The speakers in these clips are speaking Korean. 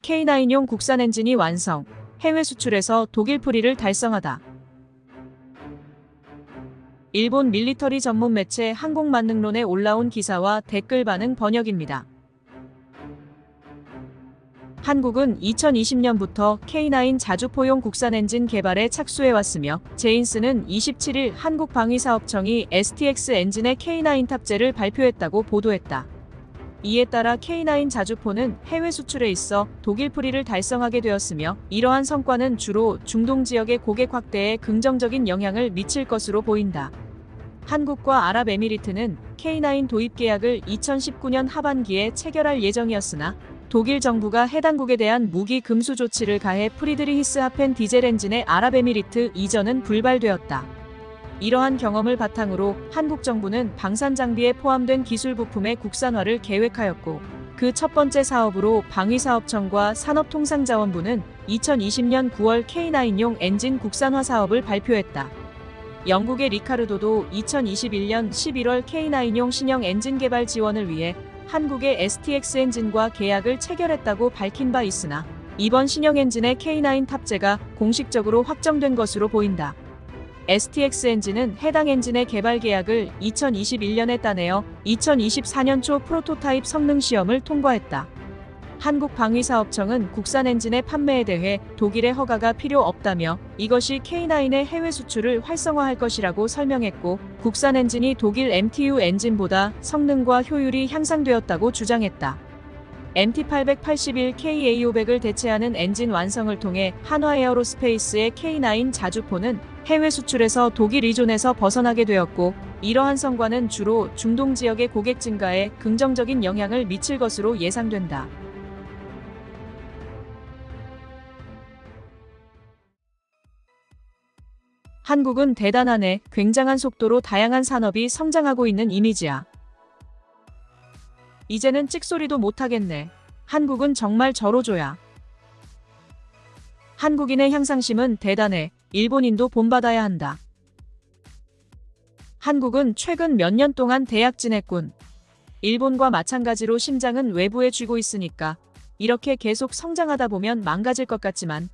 K9용 국산 엔진이 완성, 해외 수출에서 독일 프리를 달성하다. 일본 밀리터리 전문 매체 항공만능론에 올라온 기사와 댓글 반응 번역입니다. 한국은 2020년부터 K9 자주포용 국산 엔진 개발에 착수해왔으며 제인스는 27일 한국방위사업청이 STX 엔진의 K9 탑재를 발표했다고 보도했다. 이에 따라 K9 자주포는 해외 수출에 있어 독일 프리를 달성하게 되었으며 이러한 성과는 주로 중동 지역의 고객 확대에 긍정적인 영향을 미칠 것으로 보인다. 한국과 아랍에미리트는 K9 도입 계약을 2019년 하반기에 체결할 예정이었으나 독일 정부가 해당국에 대한 무기 금수 조치를 가해 프리드리히스 하펜 디젤 엔진의 아랍에미리트 이전은 불발되었다. 이러한 경험을 바탕으로 한국 정부는 방산 장비에 포함된 기술 부품의 국산화를 계획하였고 그 첫 번째 사업으로 방위사업청과 산업통상자원부는 2020년 9월 K9용 엔진 국산화 사업을 발표했다. 영국의 리카르도도 2021년 11월 K9용 신형 엔진 개발 지원을 위해 한국의 STX 엔진과 계약을 체결했다고 밝힌 바 있으나 이번 신형 엔진의 K9 탑재가 공식적으로 확정된 것으로 보인다. STX 엔진은 해당 엔진의 개발 계약을 2021년에 따내어 2024년 초 프로토타입 성능 시험을 통과했다. 한국방위사업청은 국산 엔진의 판매에 대해 독일의 허가가 필요 없다며 이것이 K9의 해외 수출을 활성화할 것이라고 설명했고 국산 엔진이 독일 MTU 엔진보다 성능과 효율이 향상되었다고 주장했다. MT881 KA500을 대체하는 엔진 완성을 통해 한화에어로스페이스의 K9 자주포는 해외 수출에서 독일 의존에서 벗어나게 되었고 이러한 성과는 주로 중동 지역의 고객 증가에 긍정적인 영향을 미칠 것으로 예상된다. 한국은 대단하네. 굉장한 속도로 다양한 산업이 성장하고 있는 이미지야. 이제는 찍소리도 못하겠네. 한국은 정말 저로줘야. 한국인의 향상심은 대단해. 일본인도 본받아야 한다. 한국은 최근 몇 년 동안 대약진했군. 일본과 마찬가지로 심장은 외부에 쥐고 있으니까 이렇게 계속 성장하다 보면 망가질 것 같지만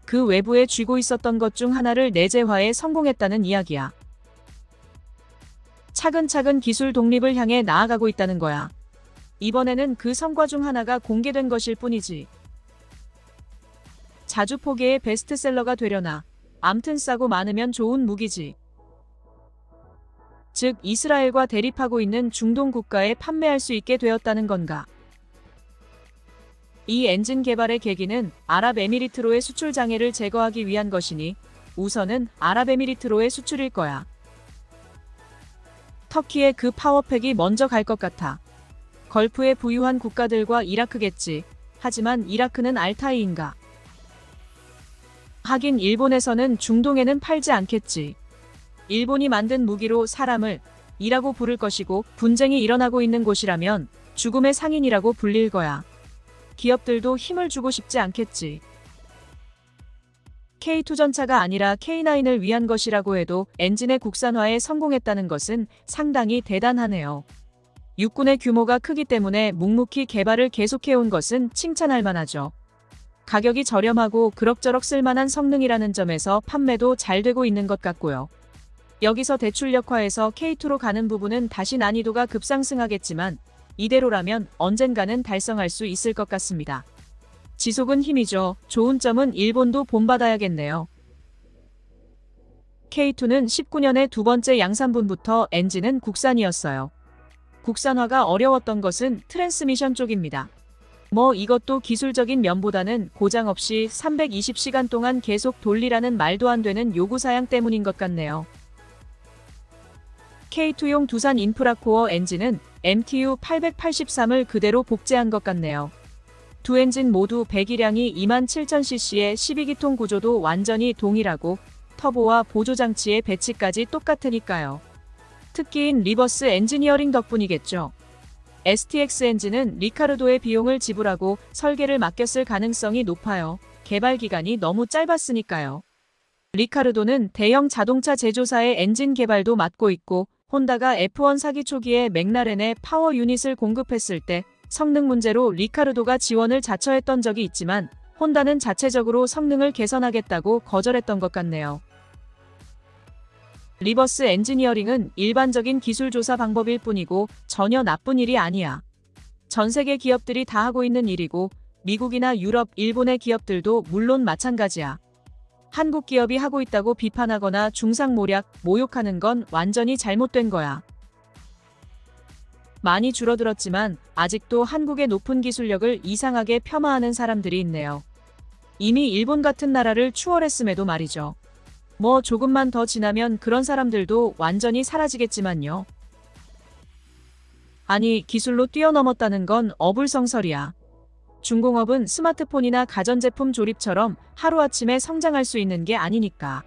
그 외부에 쥐고 있었던 것 중 하나를 내재화에 성공했다는 이야기야. 차근차근 기술 독립을 향해 나아가고 있다는 거야. 이번에는 그 성과 중 하나가 공개된 것일 뿐이지. 자주포계의 베스트셀러가 되려나. 암튼 싸고 많으면 좋은 무기지. 즉 이스라엘과 대립하고 있는 중동 국가에 판매할 수 있게 되었다는 건가. 이 엔진 개발의 계기는 아랍에미리트로의 수출 장애를 제거하기 위한 것이니 우선은 아랍에미리트로의 수출일 거야. 터키의 그 파워팩이 먼저 갈 것 같아. 걸프에 부유한 국가들과 이라크겠지. 하지만 이라크는 알타이인가? 하긴 일본에서는 중동에는 팔지 않겠지. 일본이 만든 무기로 사람을 이라고 부를 것이고 분쟁이 일어나고 있는 곳이라면 죽음의 상인이라고 불릴 거야. 기업들도 힘을 주고 싶지 않겠지. K2 전차가 아니라 K9을 위한 것이라고 해도 엔진의 국산화에 성공했다는 것은 상당히 대단하네요. 육군의 규모가 크기 때문에 묵묵히 개발을 계속해온 것은 칭찬할 만하죠. 가격이 저렴하고 그럭저럭 쓸만한 성능이라는 점에서 판매도 잘 되고 있는 것 같고요. 여기서 대출력화해서 K2로 가는 부분은 다시 난이도가 급상승하겠지만 이대로라면 언젠가는 달성할 수 있을 것 같습니다. 지속은 힘이죠. 좋은 점은 일본도 본받아야겠네요. K2는 19년에 두 번째 양산분부터 엔진은 국산이었어요. 국산화가 어려웠던 것은 트랜스미션 쪽입니다. 이것도 기술적인 면보다는 고장 없이 320시간 동안 계속 돌리라는 말도 안 되는 요구사양 때문인 것 같네요. K2용 두산 인프라코어 엔진은 MTU 883을 그대로 복제한 것 같네요. 두 엔진 모두 배기량이 27,000cc의 12기통 구조도 완전히 동일하고 터보와 보조장치의 배치까지 똑같으니까요. 특기인 리버스 엔지니어링 덕분이겠죠. STX 엔진은 리카르도의 비용을 지불하고 설계를 맡겼을 가능성이 높아요. 개발 기간이 너무 짧았으니까요. 리카르도는 대형 자동차 제조사의 엔진 개발도 맡고 있고 혼다가 F1 사기 초기에 맥라렌에 파워 유닛을 공급했을 때 성능 문제로 리카르도가 지원을 자처했던 적이 있지만 혼다는 자체적으로 성능을 개선하겠다고 거절했던 것 같네요. 리버스 엔지니어링은 일반적인 기술 조사 방법일 뿐이고 전혀 나쁜 일이 아니야. 전 세계 기업들이 다 하고 있는 일이고 미국이나 유럽, 일본의 기업들도 물론 마찬가지야. 한국 기업이 하고 있다고 비판하거나 중상모략, 모욕하는 건 완전히 잘못된 거야. 많이 줄어들었지만 아직도 한국의 높은 기술력을 이상하게 폄하하는 사람들이 있네요. 이미 일본 같은 나라를 추월했음에도 말이죠. 뭐 조금만 더 지나면 그런 사람들도 완전히 사라지겠지만요. 아니, 기술로 뛰어넘었다는 건 어불성설이야. 중공업은 스마트폰이나 가전제품 조립처럼 하루아침에 성장할 수 있는 게 아니니까.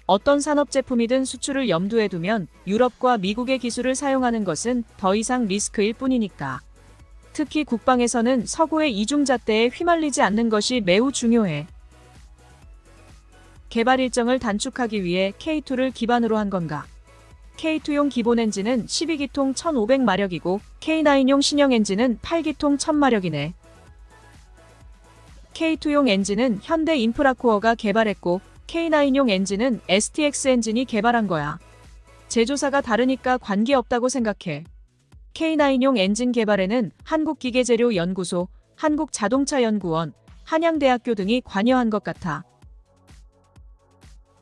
어떤 산업제품이든 수출을 염두에 두면 유럽과 미국의 기술을 사용하는 것은 더 이상 리스크일 뿐이니까. 특히 국방에서는 서구의 이중잣대에 휘말리지 않는 것이 매우 중요해. 개발 일정을 단축하기 위해 K2를 기반으로 한 건가? K2용 기본 엔진은 12기통 1500마력이고 K9용 신형 엔진은 8기통 1000마력이네. K2용 엔진은 현대 인프라코어가 개발했고 K9용 엔진은 STX 엔진이 개발한 거야. 제조사가 다르니까 관계없다고 생각해. K9용 엔진 개발에는 한국기계재료연구소, 한국자동차연구원, 한양대학교 등이 관여한 것 같아.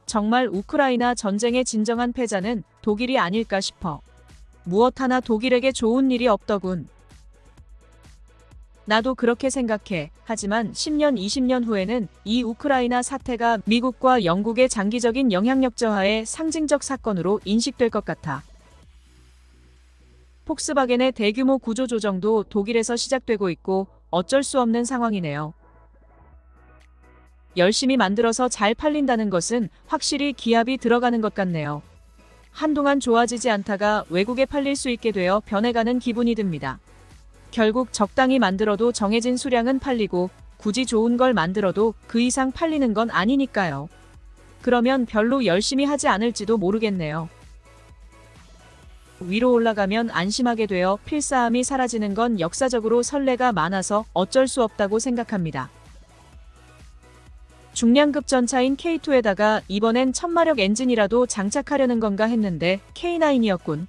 정말 우크라이나 전쟁의 진정한 패자는 독일이 아닐까 싶어. 무엇 하나 독일에게 좋은 일이 없더군. 나도 그렇게 생각해. 하지만 10년, 20년 후에는 이 우크라이나 사태가 미국과 영국의 장기적인 영향력 저하의 상징적 사건으로 인식될 것 같아. 폭스바겐의 대규모 구조조정도 독일에서 시작되고 있고 어쩔 수 없는 상황이네요. 열심히 만들어서 잘 팔린다는 것은 확실히 기합이 들어가는 것 같네요. 한동안 좋아지지 않다가 외국에 팔릴 수 있게 되어 변해가는 기분이 듭니다. 결국 적당히 만들어도 정해진 수량은 팔리고 굳이 좋은 걸 만들어도 그 이상 팔리는 건 아니니까요. 그러면 별로 열심히 하지 않을지도 모르겠네요. 위로 올라가면 안심하게 되어 필사함이 사라지는 건 역사적으로 선례가 많아서 어쩔 수 없다고 생각합니다. 중량급 전차인 K2에다가 이번엔 1000마력 엔진이라도 장착하려는 건가 했는데 K9이었군.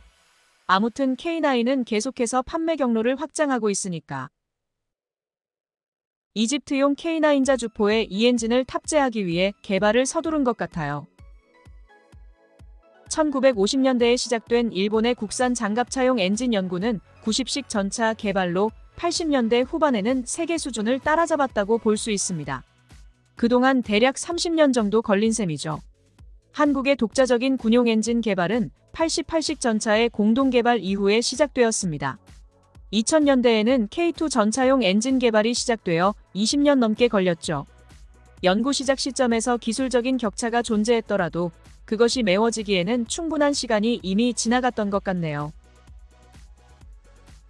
아무튼 K9은 계속해서 판매 경로를 확장하고 있으니까. 이집트용 K9자 주포에 이 엔진을 탑재하기 위해 개발을 서두른 것 같아요. 1950년대에 시작된 일본의 국산 장갑차용 엔진 연구는 90식 전차 개발로 80년대 후반에는 세계 수준을 따라잡았다고 볼 수 있습니다. 그동안 대략 30년 정도 걸린 셈이죠. 한국의 독자적인 군용 엔진 개발은 88식 전차의 공동 개발 이후에 시작되었습니다. 2000년대에는 K2 전차용 엔진 개발이 시작되어 20년 넘게 걸렸죠. 연구 시작 시점에서 기술적인 격차가 존재했더라도 그것이 메워지기에는 충분한 시간이 이미 지나갔던 것 같네요.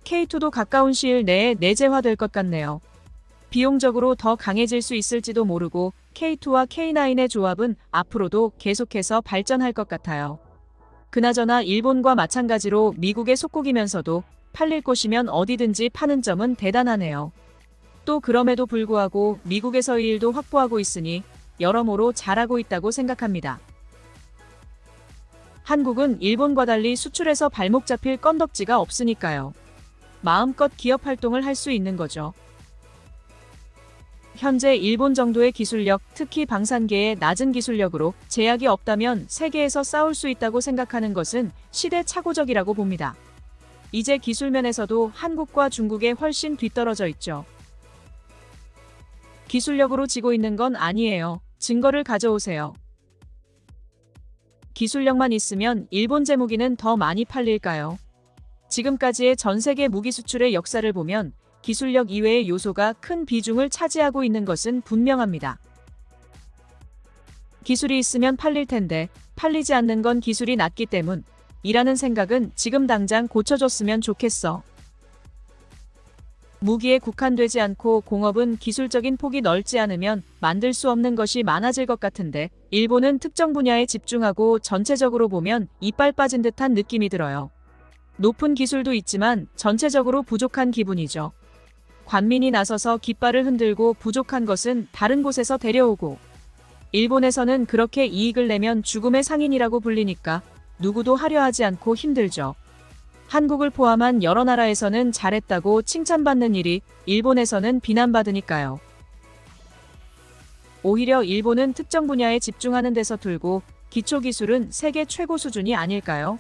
K2도 가까운 시일 내에 내재화될 것 같네요. 비용적으로 더 강해질 수 있을지도 모르고 K2와 K9의 조합은 앞으로도 계속해서 발전할 것 같아요. 그나저나 일본과 마찬가지로 미국의 속국이면서도 팔릴 곳이면 어디든지 파는 점은 대단하네요. 또 그럼에도 불구하고 미국에서 일도 확보하고 있으니 여러모로 잘하고 있다고 생각합니다. 한국은 일본과 달리 수출에서 발목 잡힐 건덕지가 없으니까요. 마음껏 기업 활동을 할 수 있는 거죠. 현재 일본 정도의 기술력, 특히 방산계의 낮은 기술력으로 제약이 없다면 세계에서 싸울 수 있다고 생각하는 것은 시대착오적이라고 봅니다. 이제 기술면에서도 한국과 중국에 훨씬 뒤떨어져 있죠. 기술력으로 지고 있는 건 아니에요. 증거를 가져오세요. 기술력만 있으면 일본 제무기는 더 많이 팔릴까요? 지금까지의 전 세계 무기 수출의 역사를 보면 기술력 이외의 요소가 큰 비중을 차지하고 있는 것은 분명합니다. 기술이 있으면 팔릴 텐데 팔리지 않는 건 기술이 낮기 때문이라는 생각은 지금 당장 고쳐줬으면 좋겠어. 무기에 국한되지 않고 공업은 기술적인 폭이 넓지 않으면 만들 수 없는 것이 많아질 것 같은데 일본은 특정 분야에 집중하고 전체적으로 보면 이빨 빠진 듯한 느낌이 들어요. 높은 기술도 있지만 전체적으로 부족한 기분이죠. 관민이 나서서 깃발을 흔들고 부족한 것은 다른 곳에서 데려오고, 일본에서는 그렇게 이익을 내면 죽음의 상인이라고 불리니까 누구도 하려 하지 않고 힘들죠. 한국을 포함한 여러 나라에서는 잘했다고 칭찬받는 일이 일본에서는 비난받으니까요. 오히려 일본은 특정 분야에 집중하는 데서 둘고 기초기술은 세계 최고 수준이 아닐까요?